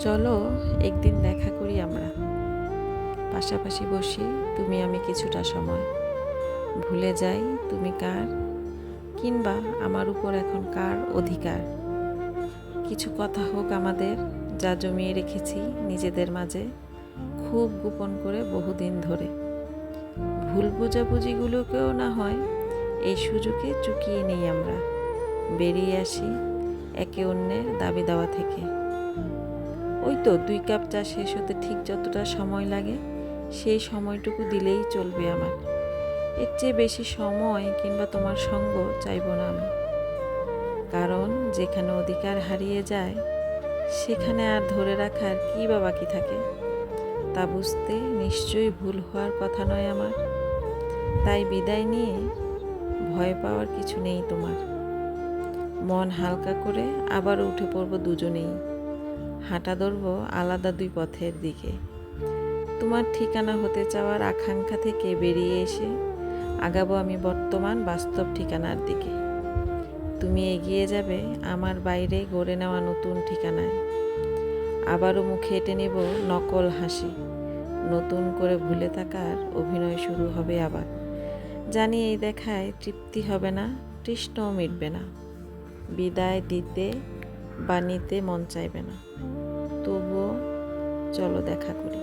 চলো একদিন দেখা করি আমরা, পাশাপাশি বসি তুমি আমি কিছুটা সময়, ভুলে যাই তুমি কার, কিংবা আমার উপর এখন কার অধিকার। কিছু কথা হোক আমাদের, যা জমিয়ে রেখেছি নিজেদের মাঝে, খুব গোপন করে বহুদিন ধরে। ভুল বোঝাবুঝিগুলোকেও না হয় এই সুযোগে চুকিয়ে নেই আমরা, বেরিয়ে আসি একে অন্যের দাবি দেওয়া থেকে। ওই তো 2 কাপ চা শেষ হতে ঠিক যতটা সময় লাগে, সেই সময়টুকু দিলেই চলবে আমার। এর চেয়ে বেশি সময় কিংবা তোমার সঙ্গ চাইব না আমি। কারণ যেখানে অধিকার হারিয়ে যায়, সেখানে আর ধরে রাখার কী বা বাকি থাকে, তা বুঝতে নিশ্চয়ই ভুল হওয়ার কথা নয় আমার। তাই বিদায় নিয়ে ভয় পাওয়ার কিছু নেই তোমার। মন হালকা করে আবারও উঠে পড়ব দুজনেই, হাঁটা ধরব আলাদা 2 পথের দিকে। তোমার ঠিকানা হতে চাওয়ার আকাঙ্ক্ষা থেকে বেরিয়ে এসে আগাবো আমি বর্তমান বাস্তব ঠিকানার দিকে। তুমি এগিয়ে যাবে আমার বাইরে গড়ে নেওয়া নতুন ঠিকানায়। আবারও মুখে এঁটে নেব নকল হাসি, নতুন করে ভুলে থাকার অভিনয় শুরু হবে আবার। জানি এই দেখায় তৃপ্তি হবে না, তৃষ্ণাও মিটবে না, বিদায় দিতে বা নিতে মন চাইবে না। তবুও চলো দেখা করি।